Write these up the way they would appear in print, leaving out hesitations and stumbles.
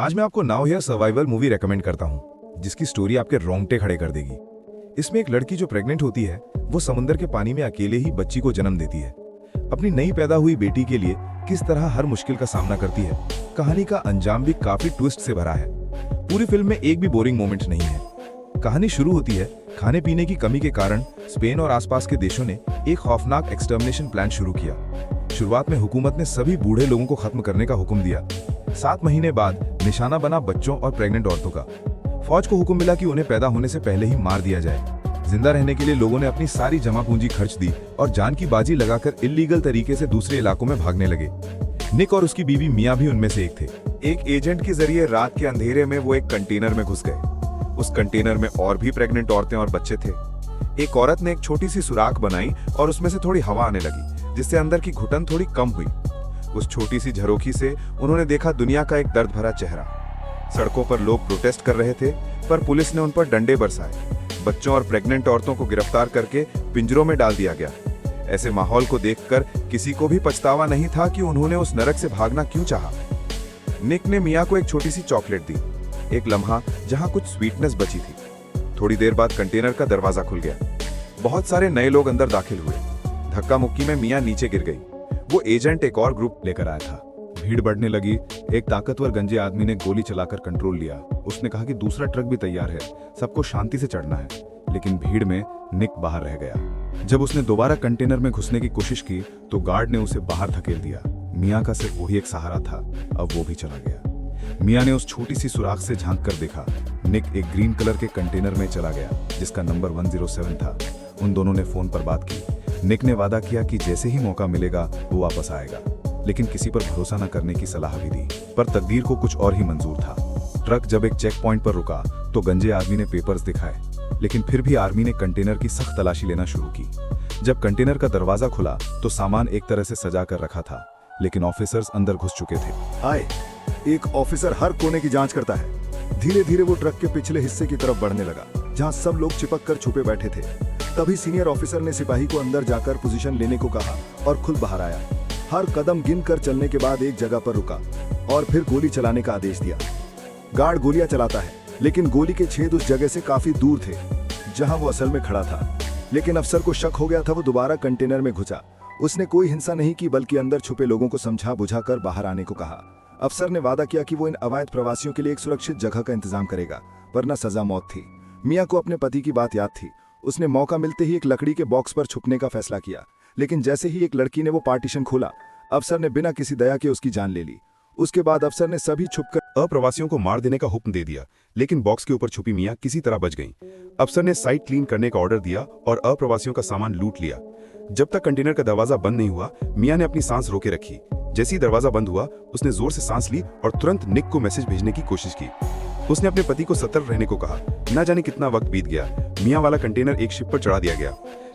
आज मैं आपको नाउ या सर्वाइवल मूवी रेकमेंड करता हूँ, जिसकी स्टोरी आपके रोंगटे खड़े कर देगी। इसमें एक लड़की जो प्रेग्नेंट होती है, वो समुद्र के पानी में अकेले ही बच्ची को जन्म देती है। अपनी नई पैदा हुई बेटी के लिए किस तरह हर मुश्किल का सामना करती है। कहानी का अंजाम भी काफी ट्विस्ट से भरा है। पूरी फिल्म में एक भी बोरिंग मोमेंट नहीं है। कहानी शुरू होती है खाने पीने की कमी के कारण स्पेन और आसपास के देशों ने एक खौफनाक एक्सटर्मिनेशन प्लान शुरू किया। शुरुआत में हुकूमत ने सभी बूढ़े लोगों को खत्म करने का हुक्म दिया। 7 महीने बाद निशाना बना बच्चों और प्रेग्नेंट औरतों का। फौज को हुक्म मिला कि उन्हें पैदा होने से पहले ही मार दिया जाए। जिंदा रहने के लिए लोगों ने अपनी सारी जमा पूंजी खर्च दी और जान की बाजी लगाकर इल्लीगल तरीके से दूसरे इलाकों में भागने लगे। निक और उसकी बीवी मिया भी उनमें से एक थे। एक एजेंट के जरिए रात के अंधेरे में वो एक कंटेनर में घुस गए। उस कंटेनर में और भी प्रेग्नेंट औरतें और बच्चे थे। एक औरत ने एक छोटी सी सुराख बनाई और उसमें से थोड़ी हवा आने लगी, जिससे अंदर की घुटन थोड़ी कम हुई। उस छोटी सी झरोखी से उन्होंने देखा दुनिया का एक दर्द भरा चेहरा। सड़कों पर लोग प्रोटेस्ट कर रहे थे, पर पुलिस ने उन पर डंडे बरसाए। बच्चों और प्रेग्नेंट औरतों को गिरफ्तार करके पिंजरों में डाल दिया गया। ऐसे माहौल को देखकर किसी को भी पछतावा नहीं था कि उन्होंने उस नरक से भागना क्यों चाहा। निक ने मिया को एक छोटी सी चॉकलेट दी, एक लम्हा जहां कुछ स्वीटनेस बची थी। थोड़ी देर बाद कंटेनर का दरवाजा खुल गया। बहुत सारे नए लोग अंदर दाखिल हुए। धक्का मुक्की में मिया नीचे गिर गई। वो एजेंट एक और ग्रुप लेकर आया था। भीड़ बढ़ने लगी। एक ताकतवर गंजे आदमी ने गोली चलाकर कंट्रोल लिया। उसने कहा कि दूसरा ट्रक भी तैयार है, सबको शांति से चढ़ना है। लेकिन भीड़ में निक बाहर रह गया। जब उसने दोबारा कंटेनर में घुसने की कोशिश की तो गार्ड ने उसे बाहर धकेल दिया। मिया का सिर्फ वही एक सहारा था, अब वो भी चला गया। मिया ने उस छोटी सी सुराख से झांक कर देखा। निक एक ग्रीन कलर के कंटेनर में चला गया, जिसका नंबर 107 था। उन दोनों ने फोन पर बात की। निक ने वादा किया कि जैसे ही मौका मिलेगा वो वापस आएगा, लेकिन किसी पर भरोसा न करने की सलाह भी दी। पर तकदीर को कुछ और ही मंजूर था। ट्रक जब एक चेक पॉइंट पर रुका तो गंजे आदमी ने पेपर्स दिखाए, लेकिन फिर भी आर्मी ने कंटेनर की सख्त तलाशी लेना शुरू की। जब कंटेनर का दरवाजा खुला तो सामान एक तरह से सजा कर रखा था, लेकिन ऑफिसर्स अंदर घुस चुके थे। आए, एक ऑफिसर हर कोने की जांच करता है। धीरे धीरे वो ट्रक के पिछले हिस्से की तरफ बढ़ने लगा, जहां सब लोग चिपक कर छुपे बैठे थे। तभी सीनियर ऑफिसर ने सिपाही को अंदर जाकर पोजीशन लेने को कहा और खुद बाहर आया। हर कदम गिन कर चलने के बाद एक जगह पर रुका और फिर गोली चलाने का आदेश दिया। गार्ड गोलियां चलाता है, लेकिन गोली के छेद उस जगह से काफी दूर थे जहां वो असल में खड़ा था। लेकिन अफसर को शक हो गया था। वो दोबारा कंटेनर में घुसा। उसने कोई हिंसा नहीं की, बल्कि अंदर छुपे लोगों को समझा बुझाकर बाहर आने को कहा। अफसर ने वादा किया कि वो इन अवैध प्रवासियों के लिए एक सुरक्षित जगह का इंतजाम करेगा, वरना सजा मौत थी। मिया को अपने पति की बात याद थी। उसने मौका मिलते ही एक लकड़ी के बॉक्स पर छुपने का फैसला किया, लेकिन जैसे ही एक लड़की ने वो पार्टीशन खोला, अफसर ने बिना किसी दया के उसकी जान ले ली। उसके बाद अफसर ने सभी छुपकर अप्रवासियों को मार देने का हुक्म दे दिया, लेकिन बॉक्स के ऊपर छुपी मिया किसी तरह बच गईं। अफसर ने साइट क्लीन करने का ऑर्डर दिया और अप्रवासियों का सामान लूट लिया। जब तक कंटेनर का दरवाजा बंद नहीं हुआ, मिया ने अपनी सांस रोके रखी। जैसे ही दरवाजा बंद हुआ, उसने जोर से सांस ली और तुरंत निक को मैसेज भेजने की कोशिश की। उसने अपने पति को सतर्क रहने को कहा। न जाने कितना वक्त बीत गया। मिया वाला कंटेनर एक शिप पर चढ़ा दिया गया,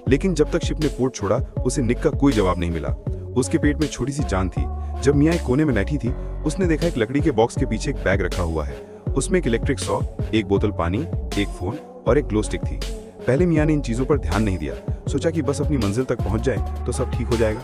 लेकिन जब तक शिप ने पोर्ट छोड़ा, उसे निक का कोई जवाब नहीं मिला। उसके पेट में छोटी सी जान थी। जब मिया एक कोने में बैठी थी, उसने देखा एक लकड़ी के बॉक्स के पीछे एक बैग रखा हुआ है। उसमें एक इलेक्ट्रिक सॉ, एक बोतल पानी, एक फोन और एक ग्लो स्टिक थी। पहले मिया ने इन चीजों पर ध्यान नहीं दिया। सोचा कि बस अपनी मंजिल तक पहुंच जाए तो सब ठीक हो जाएगा,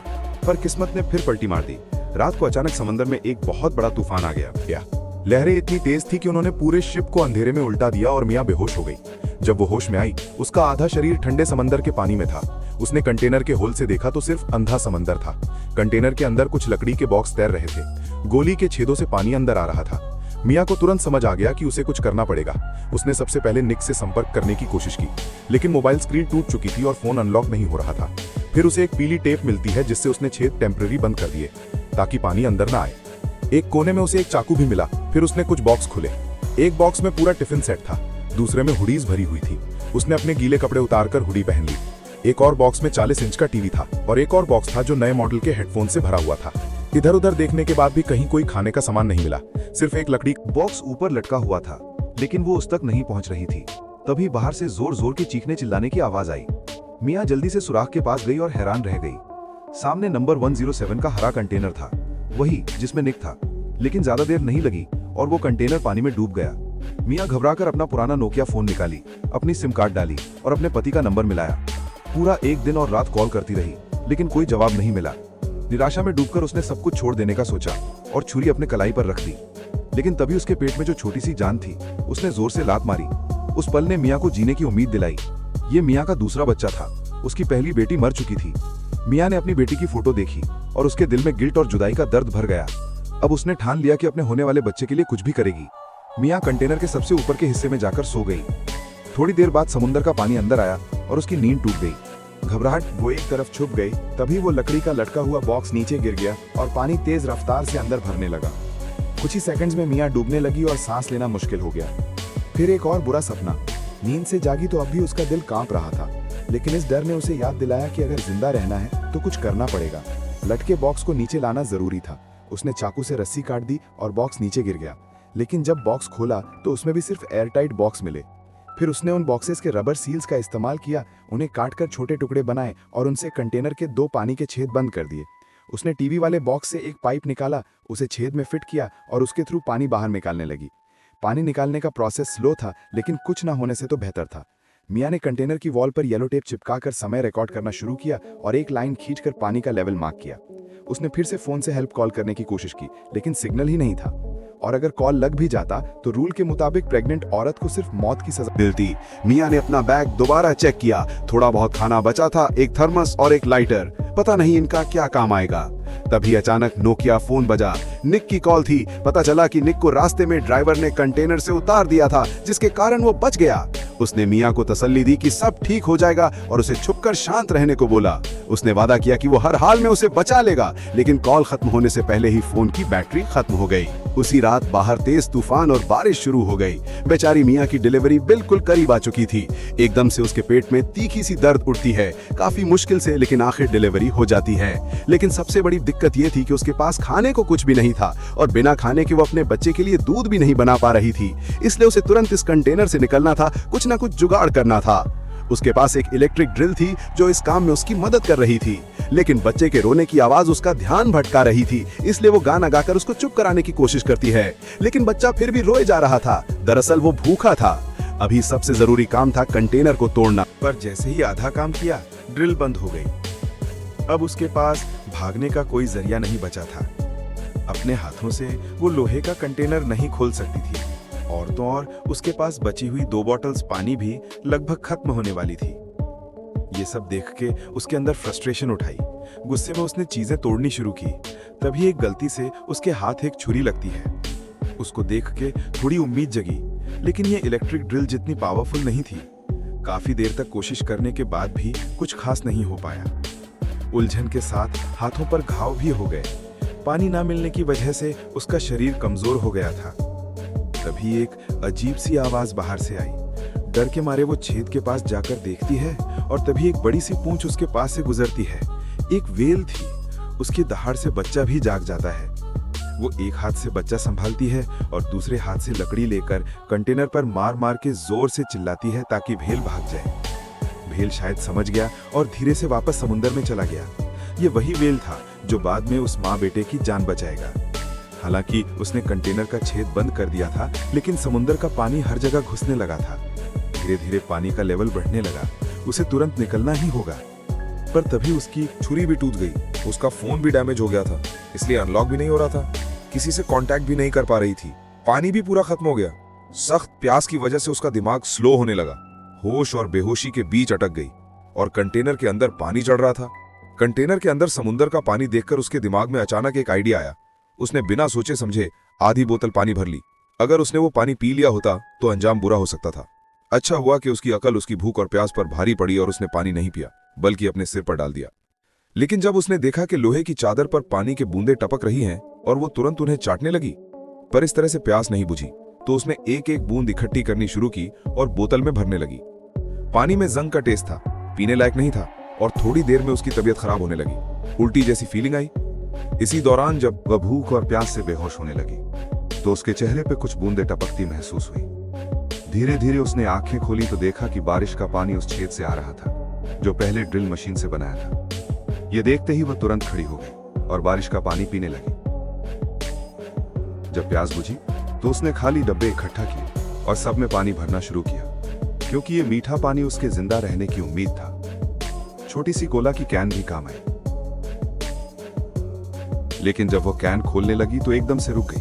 पर किस्मत ने फिर पलटी मार दी। रात को अचानक समंदर में एक बहुत बड़ा तूफान आ गया। लहरें इतनी तेज थी कि उन्होंने पूरे शिप को अंधेरे में उल्टा दिया और मिया बेहोश हो गई। जब वो होश में आई, उसका आधा शरीर ठंडे समंदर के पानी में था। उसने कंटेनर के होल से देखा तो सिर्फ अंधा समंदर था। कंटेनर के अंदर कुछ लकड़ी के बॉक्स तैर रहे थे। गोली के छेदों से पानी अंदर आ रहा था। मिया को तुरंत समझ आ गया कि उसे कुछ करना पड़ेगा। उसने सबसे पहले निक से संपर्क करने की कोशिश की, लेकिन मोबाइल स्क्रीन टूट चुकी थी और फोन अनलॉक नहीं हो रहा था। फिर उसे एक पीली टेप मिलती है, जिससे उसने छेद टेम्पररी बंद कर दिए ताकि पानी अंदर ना आए। एक कोने में उसे एक चाकू भी मिला। फिर उसने कुछ बॉक्स खुले। एक बॉक्स में पूरा टिफिन सेट था, दूसरे में हुडीज भरी हुई थी। उसने अपने गीले कपड़े उतारकर हुडी पहन ली। एक और बॉक्स में 40 इंच का टीवी था और एक और बॉक्स था जो नए मॉडल के हेडफोन से भरा हुआ था। इधर उधर देखने के बाद भी कहीं कोई खाने का सामान नहीं मिला। सिर्फ एक लकड़ी बॉक्स ऊपर लटका हुआ था, लेकिन वो उस तक नहीं पहुंच रही थी। तभी बाहर से जोर जोर के चीखने चिल्लाने की आवाज आई। मिया जल्दी से सुराख के पास गई और हैरान रह गई। सामने नंबर 107 का हरा कंटेनर था, वही जिसमें निक था। लेकिन ज्यादा देर नहीं लगी और वो कंटेनर पानी में डूब गया। मिया घबराकर अपना पुराना नोकिया फोन निकाली, अपनी सिम कार्ड डाली और अपने पति का नंबर मिलाया। पूरा एक दिन और रात कॉल करती रही, लेकिन कोई जवाब नहीं मिला। निराशा में डूबकर उसने सब कुछ छोड़ देने का सोचा और छुरी अपने कलाई पर रख दी। लेकिन तभी उसके पेट में जो छोटी सी जान थी उसने जोर से लात मारी। उस पल ने मियाँ को जीने की उम्मीद दिलाई। ये मियाँ का दूसरा बच्चा था। उसकी पहली बेटी मर चुकी थी। मियाँ ने अपनी बेटी की फोटो देखी और उसके दिल में गिल्ट और जुदाई का दर्द भर गया। अब उसने ठान लिया कि अपने होने वाले बच्चे के लिए कुछ भी करेगी। मियाँ कंटेनर के सबसे ऊपर के हिस्से में जाकर सो गई। थोड़ी देर बाद समुद्र का पानी अंदर आया और उसकी नींद टूट गई। घबराहट वो एक तरफ छुप गई। तभी वो लकड़ी का लटका हुआ बॉक्स नीचे गिर गया और पानी तेज रफ्तार से अंदर भरने लगा। कुछ ही सेकंड्स में मियाँ डूबने लगी और सांस लेना मुश्किल हो गया। फिर एक और बुरा सपना। नींद से जागी तो अब भी उसका दिल कांप रहा था, लेकिन इस डर ने उसे याद दिलाया कि अगर जिंदा रहना है तो कुछ करना पड़ेगा। लटके बॉक्स को नीचे लाना जरूरी था। उसने चाकू से रस्सी काट दी और बॉक्स नीचे गिर गया। लेकिन जब बॉक्स खोला तो उसमें भी सिर्फ एयरटाइट बॉक्स मिले। फिर उसने उन बॉक्सेस के रबर सील्स का इस्तेमाल किया, उन्हें काटकर छोटे टुकड़े बनाए और उनसे कंटेनर के 2 पानी के छेद बंद कर दिए। उसने टीवी वाले बॉक्स से एक पाइप निकाला, उसे छेद में फिट किया और उसके थ्रू पानी बाहर निकालने लगी। पानी निकालने का प्रोसेस स्लो था, लेकिन कुछ ना होने से तो बेहतर था। मियाँ ने कंटेनर की वॉल पर येलो टेप चिपकाकर समय रिकॉर्ड करना शुरू किया और एक लाइन खींचकर पानी का लेवल मार्क किया। उसने फिर से फोन से हेल्प कॉल करने की कोशिश की, लेकिन सिग्नल ही नहीं था। और अगर कॉल लग भी जाता तो रूल के मुताबिक प्रेग्नेंट औरत को सिर्फ मौत की सजा मिलती। मियाँ ने अपना बैग दोबारा चेक किया। थोड़ा बहुत खाना बचा था, एक थर्मस और एक लाइटर। पता नहीं इनका क्या काम आएगा। तभी अचानक नोकिया फोन बजा। निक की कॉल थी। पता चला कि निक को रास्ते में ड्राइवर ने कंटेनर से उतार दिया था, जिसके कारण वो बच गया। उसने मियाँ को तसल्ली दी कि सब ठीक हो जाएगा और उसे छुपकर शांत रहने को बोला। उसने वादा किया कि वो हर हाल में उसे बचा लेगा, लेकिन कॉल खत्म होने से पहले ही फोन की बैटरी खत्म हो गई। उसी रात बाहर तेज तूफान और बारिश शुरू हो गई। बेचारी मियाँ की डिलीवरी बिल्कुल करीब आ चुकी थी। एकदम से उसके पेट में तीखी सी दर्द उठती है। काफी मुश्किल से, लेकिन आखिर डिलीवरी हो जाती है। लेकिन सबसे बड़ी दिक्कत ये थी कि उसके पास खाने को कुछ भी नहीं था और बिना खाने के वो अपने बच्चे के लिए दूध भी नहीं बना पा रही थी। इसलिए उसे तुरंत इस कंटेनर से निकलना था, कुछ ना कुछ जुगाड़ करना था। उसके पास एक इलेक्ट्रिक ड्रिल थी जो इस काम में उसकी मदद कर रही थी, लेकिन बच्चे के रोने की आवाज उसका ध्यान भटका रही थी। इसलिए वो गाना गाकर उसको चुप कराने की कोशिश करती है, लेकिन बच्चा फिर भी रोए जा रहा था। दरअसल वो भूखा था। अभी सबसे जरूरी काम था कंटेनर को तोड़ना। पर जैसे ही आधा काम किया, ड्रिल बंद हो गई। अब उसके पास भागने का कोई जरिया नहीं बचा था। अपने हाथों से वो लोहे का कंटेनर नहीं खोल सकती थी। और तो और उसके पास बची हुई 2 बॉटल्स पानी भी लगभग खत्म होने वाली थी। ये सब देख के उसके अंदर फ्रस्ट्रेशन उठाई। गुस्से में उसने चीजें तोड़नी शुरू की। तभी एक गलती से उसके हाथ एक छुरी लगती है। उसको देख के थोड़ी उम्मीद जगी, लेकिन ये इलेक्ट्रिक ड्रिल जितनी पावरफुल नहीं थी। काफी देर तक कोशिश करने के बाद भी कुछ खास नहीं हो पाया। उलझन के साथ हाथों पर घाव भी हो गए। पानी ना मिलने की वजह से उसका शरीर कमजोर हो गया था। तभी एक अजीब सी आवाज बाहर से आई। डर के मारे वो छेद के पास जाकर देखती है और तभी एक बड़ी सी पूंछ उसके पास से गुजरती है। एक वेल थी। उसकी दहाड़ से बच्चा भी जाग जाता है। वो एक हाथ से बच्चा संभालती है और दूसरे हाथ से लकड़ी लेकर कंटेनर पर मार मार के जोर से चिल्लाती है ताकि भेल भाग जाए। भेल शायद समझ गया और धीरे से वापस समुद्र में चला गया। ये वही वेल था जो बाद में उस माँ बेटे की जान बचाएगा। हालांकि उसने कंटेनर का छेद बंद कर दिया था, लेकिन समुद्र का पानी हर जगह घुसने लगा था। धीरे धीरे पानी का लेवल बढ़ने लगा। उसे तुरंत निकलना ही होगा। पर तभी उसकी छुरी भी टूट गई। उसका फोन भी डैमेज हो गया था, इसलिए अनलॉक भी नहीं हो रहा था। किसी से कांटेक्ट भी नहीं कर पा रही थी। पानी भी पूरा खत्म हो गया। सख्त प्यास की वजह से उसका दिमाग स्लो होने लगा। होश और बेहोशी के बीच अटक गई और कंटेनर के अंदर पानी चढ़ रहा था। कंटेनर के अंदर समुद्र का पानी देखकर उसके दिमाग में अचानक एक आइडिया आया। उसने बिना सोचे समझे आधी बोतल पानी भर ली। अगर उसने वो पानी पी लिया होता तो अंजाम बुरा हो सकता था। अच्छा हुआ कि उसकी अकल उसकी भूख और प्यास पर भारी पड़ी और उसने पानी नहीं पिया, बल्कि अपने सिर पर डाल दिया। लेकिन जब उसने देखा कि लोहे की चादर पर पानी के बूंदे टपक रही हैं और वो तुरंत उन्हें चाटने लगी, पर इस तरह से प्यास नहीं बुझी, तो उसने एक एक बूंद इकट्ठी करनी शुरू की और बोतल में भरने लगी। पानी में जंग का टेस्ट था, पीने लायक नहीं था और थोड़ी देर में उसकी तबीयत खराब होने लगी। उल्टी जैसी फीलिंग आई। इसी दौरान जब वह भूख और प्यास से बेहोश होने लगी तो उसके चेहरे पे कुछ बूंदें टपकती महसूस हुई। धीरे धीरे उसने आंखें खोली तो देखा कि बारिश का पानी उस छेद से आ रहा था जो पहले ड्रिल मशीन से बनाया था। यह देखते ही वह तुरंत खड़ी हो गई और बारिश का पानी पीने लगी। जब प्यास बुझी तो उसने खाली डब्बे इकट्ठा किए और सब में पानी भरना शुरू किया, क्योंकि यह मीठा पानी उसके जिंदा रहने की उम्मीद था। छोटी सी कोला की कैन भी काम आई, लेकिन जब वो कैन खोलने लगी तो एकदम से रुक गई।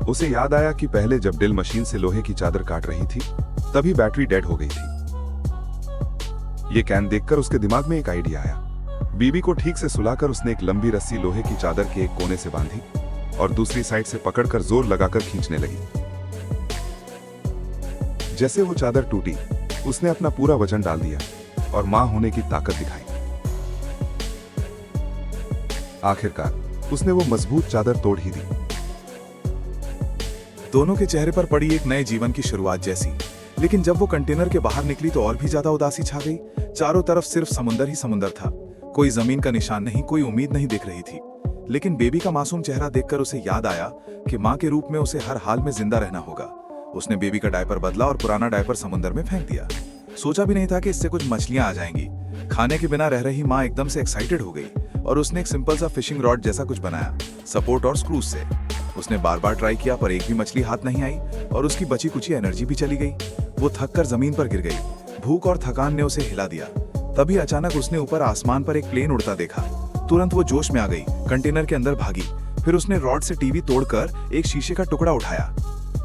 उसे याद आया कि पहले जब ड्रिल मशीन से लोहे की चादर काट रही थी तभी बैटरी डेड हो गई थी। ये कैन देखकर उसके दिमाग में एक आइडिया आया। बीबी को ठीक से सुलाकर उसने एक लंबी रस्सी लोहे की चादर के एक कोने से बांधी और दूसरी साइड से पकड़कर जोर लगाकर खींचने लगी। जैसे वो चादर टूटी, उसने अपना पूरा वजन डाल दिया और मां होने की ताकत दिखाई। आखिरकार उसने वो मजबूत चादर तोड़ ही दी। दोनों के चेहरे पर पड़ी एक नए जीवन की शुरुआत जैसी। लेकिन जब वो कंटेनर के बाहर निकली तो और भी ज्यादा उदासी छा गई। चारों तरफ सिर्फ समुंदर ही समुंदर था। कोई जमीन का निशान नहीं, कोई उम्मीद नहीं दिख रही थी। लेकिन बेबी का मासूम चेहरा देखकर उसे याद आया कि मां के रूप में उसे हर हाल में जिंदा रहना होगा। उसने बेबी का डायपर बदला और पुराना डायपर समुंदर में फेंक दिया। सोचा भी नहीं था कि इससे कुछ मछलियां आ जाएंगी। खाने के बिना रह रही मां एकदम से एक्साइटेड हो गई और उसने एक सिंपल सा फिशिंग रॉड जैसा कुछ बनाया, सपोर्ट और स्क्रूज से। उसने बार बार ट्राई किया पर एक भी मछली हाथ नहीं आई और उसकी बची कुची एनर्जी भी चली गई। वो थक कर जमीन पर गिर गई। भूख और थकान ने उसे हिला दिया। तभी अचानक उसने ऊपर आसमान पर एक प्लेन उड़ता देखा। तुरंत वो जोश में आ गई, कंटेनर के अंदर भागी। फिर उसने रॉड से टीवी तोड़कर एक शीशे का टुकड़ा उठाया।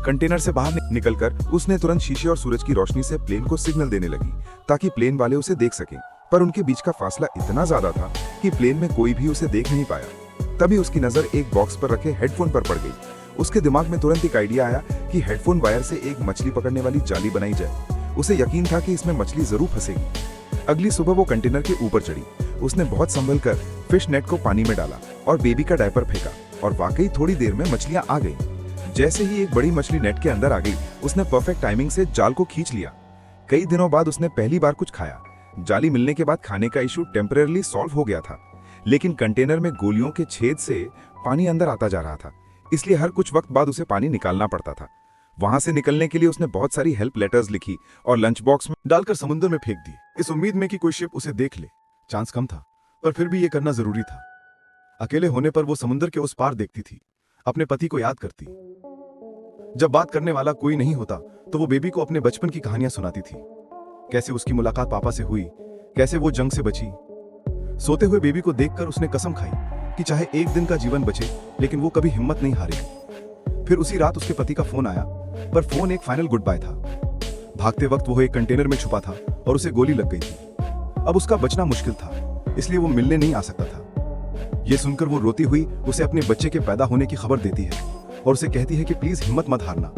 कंटेनर से बाहर निकलकर उसने तुरंत शीशे और सूरज की रोशनी से प्लेन को सिग्नल देने लगी ताकि प्लेन वाले उसे देख सकें। पर उनके बीच का फासला इतना ज्यादा था कि प्लेन में कोई भी उसे देख नहीं पाया। तभी उसकी नजर एक बॉक्स पर रखे हेडफोन पर पड़ गई। उसके दिमाग में तुरंत एक आइडिया आया कि हेडफोन वायर से एक मछली पकड़ने वाली जाली बनाई जाए। उसे यकीन था कि इसमें मछली जरूर फंसेगी। अगली सुबह वो कंटेनर के ऊपर चढ़ी। उसने बहुत संभल कर फिश नेट को पानी में डाला और बेबी का डायपर फेंका और वाकई थोड़ी देर में मछलियां आ गई। जैसे ही एक बड़ी मछली नेट के अंदर आ गई, उसने परफेक्ट टाइमिंग से जाल को खींच लिया। कई दिनों बाद उसने पहली बार कुछ खाया। जाली मिलने के बाद खाने का इशू टेम्परेरली सॉल्व हो गया था, लेकिन कंटेनर में गोलियों के छेद से पानी अंदर आता जा रहा था, इसलिए हर कुछ वक्त बाद उसे पानी निकालना पड़ता था। वहां से निकलने के लिए उसने बहुत सारी हेल्प लेटर्स लिखी और लंच बॉक्स में डालकर समुद्र में फेंक दिए, इस उम्मीद में कि कोई शिप उसे देख ले। चांस कम था, पर फिर भी ये करना जरूरी था। अकेले होने पर वो समुद्र के उस पार देखती थी, अपने पति को याद करती। जब बात करने वाला कोई नहीं होता तो वो बेबी को अपने बचपन की कहानियां सुनाती थी। कैसे उसकी मुलाकात पापा से हुई, कैसे वो जंग से बची। सोते हुए बेबी को देखकर उसने कसम खाई कि चाहे एक दिन का जीवन बचे, लेकिन वो कभी हिम्मत नहीं हारेगी। फिर उसी रात उसके पति का फोन आया, पर फोन एक फाइनल गुड बाय था। भागते वक्त वो एक कंटेनर में छुपा था और उसे गोली लग गई थी। अब उसका बचना मुश्किल था, इसलिए वो मिलने नहीं आ सकता था। ये सुनकर वो रोती हुई उसे अपने बच्चे के पैदा होने की खबर देती है और उसे कहती है कि प्लीज हिम्मत मत हारना।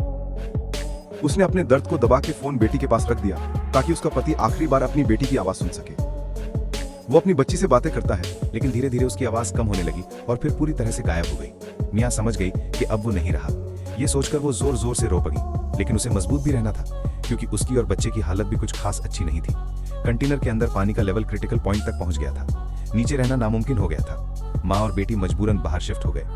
उसने अपने दर्द को दबा के फोन बेटी के पास रख दिया ताकि उसका पति आखिरी बार अपनी बेटी की आवाज सुन सके। वो अपनी बच्ची से बातें करता है, लेकिन धीरे धीरे उसकी आवाज कम होने लगी और फिर पूरी तरह से गायब हो गई। मियां समझ गई कि अब वो नहीं रहा। ये सोचकर वो जोर जोर से रो पड़ी, लेकिन उसे मजबूत भी रहना था क्योंकि उसकी और बच्चे की हालत भी कुछ खास अच्छी नहीं थी। कंटेनर के अंदर पानी का लेवल क्रिटिकल पॉइंट तक पहुंच गया था। नीचे रहना नामुमकिन हो गया था। माँ और बेटी मजबूरन बाहर शिफ्ट हो गए।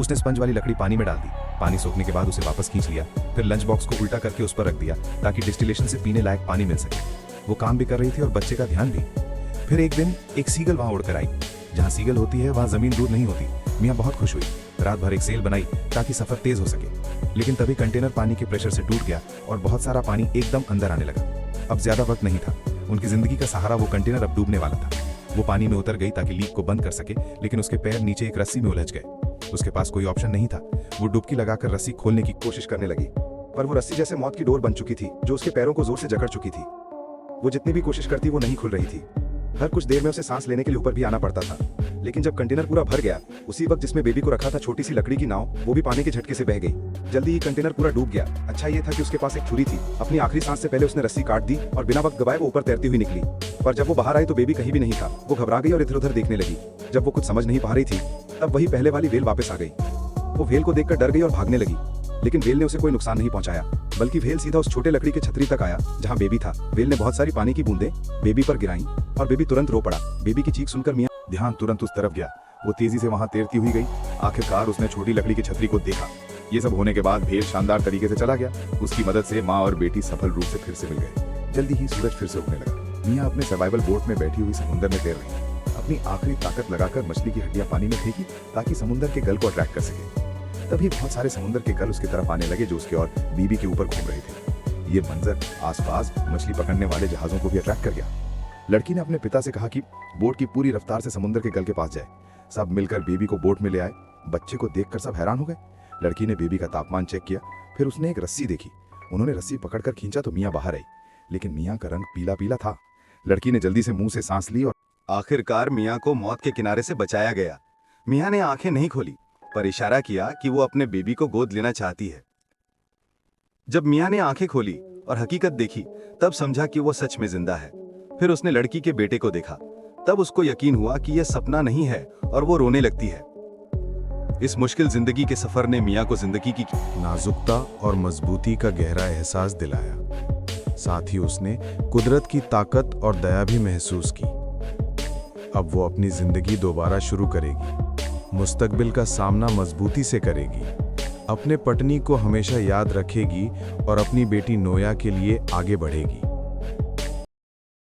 उसने स्पंज वाली लकड़ी पानी में डाल दी। पानी सोखने के बाद उसे वापस खींच लिया। फिर लंच बॉक्स को उल्टा करके उस पर रख दिया ताकि डिस्टिलेशन से पीने लायक पानी मिल सके। वो काम भी कर रही थी और बच्चे का ध्यान भी। फिर एक दिन एक सीगल वहां उड़कर आई। जहां सीगल होती है वहां जमीन दूर नहीं होती। मियां बहुत खुश हुई। रात भर एक सेल बनाई ताकि सफर तेज हो सके। लेकिन तभी कंटेनर पानी के प्रेशर से टूट गया और बहुत सारा पानी एकदम अंदर आने लगा। अब ज्यादा वक्त नहीं था। उनकी जिंदगी का सहारा वो कंटेनर अब डूबने वाला था। वो पानी में उतर गई ताकि लीक को बंद कर सके, लेकिन उसके पैर नीचे एक रस्सी में उलझ गए। उसके पास कोई ऑप्शन नहीं था। वो डुबकी लगाकर रस्सी खोलने की कोशिश करने लगी, पर वो रस्सी जैसे मौत की डोर बन चुकी थी जो उसके पैरों को जोर से जकड़ चुकी थी। वो जितनी भी कोशिश करती वो नहीं खुल रही थी। हर कुछ देर में उसे सांस लेने के लिए ऊपर भी आना पड़ता था। लेकिन जब कंटेनर पूरा भर गया, उसी वक्त जिसमें बेबी को रखा था छोटी सी लकड़ी की नाव, वो भी पानी के झटके से बह गई। जल्दी ही कंटेनर पूरा डूब गया। अच्छा ये था कि उसके पास एक छुरी थी। अपनी आखिरी सांस से पहले उसने रस्सी काट दी और बिना वक्त गवाए वो ऊपर तैरती हुई निकली। पर जब वो बाहर आई तो बेबी कहीं भी नहीं था। वो घबरा गई और इधर उधर देखने लगी। जब वो कुछ समझ नहीं पा रही थी, तब वही पहले वाली वेल वापस आ गई। वो वेल को देखकर डर गई और भागने लगी, लेकिन वेल ने उसे कोई नुकसान नहीं पहुंचाया, बल्कि वेल सीधा उस छोटे लकड़ी के छतरी तक आया जहां बेबी था। वेल ने बहुत सारी पानी की बूंदें बेबी पर गिराई और बेबी तुरंत रो पड़ा। बेबी की चीख सुनकर मियां ध्यान तुरंत उस तरफ गया। वो तेजी से वहां तैरती हुई गई। आखिरकार उसने छोटी लकड़ी की छतरी को देखा। ये सब होने के बाद भेल शानदार तरीके से चला गया। उसकी मदद से माँ और बेटी सफल रूप से फिर से मिल गए। जल्दी ही सूरज फिर से उगने लगा। मियां अपने सर्वाइवल बोट में बैठी हुई समुद्र में तैर रही। अपनी आखिरी ताकत लगाकर मछली की हड्डियां पानी में फेंकी ताकि समुद्र के गल को अट्रैक्ट कर सके। तभी बहुत सारे समुद्र के गल उसकी तरफ आने लगे जो उसके और बीबी के ऊपर घूम रहे थे। ये मंजर आसपास मछली पकड़ने वाले जहाजों को भी अट्रैक्ट कर गया। लड़की ने अपने पिता से कहा कि बोट की पूरी रफ्तार से समुद्र के गल के पास जाए। सब मिलकर बेबी को बोट में ले आए। बच्चे को देखकर सब हैरान हो गए। लड़की ने बेबी का तापमान चेक किया, फिर उसने एक रस्सी देखी। उन्होंने रस्सी पकड़कर खींचा तो मियाँ बाहर आई, लेकिन मियाँ का रंग पीला पीला था। लड़की ने जल्दी से मुंह से सांस ली और आखिरकार मियाँ को मौत के किनारे से बचाया गया। मियाँ ने आंखें नहीं खोली, पर इशारा किया कि वो अपने बेबी को गोद लेना चाहती है। जब मियाँ ने आंखें खोली और हकीकत देखी, तब समझा कि वो सच में जिंदा है। फिर उसने लड़की के बेटे को देखा, तब उसको यकीन हुआ कि यह सपना नहीं है और वो रोने लगती है। इस मुश्किल जिंदगी के सफर ने मियाँ को जिंदगी की नाजुकता और मजबूती का गहरा एहसास दिलाया। साथ ही उसने कुदरत की ताकत और दया भी महसूस की। अब वो अपनी जिंदगी दोबारा शुरू करेगी, मुस्तकबिल का सामना मजबूती से करेगी, अपने पत्नी को हमेशा याद रखेगी और अपनी बेटी नोया के लिए आगे बढ़ेगी।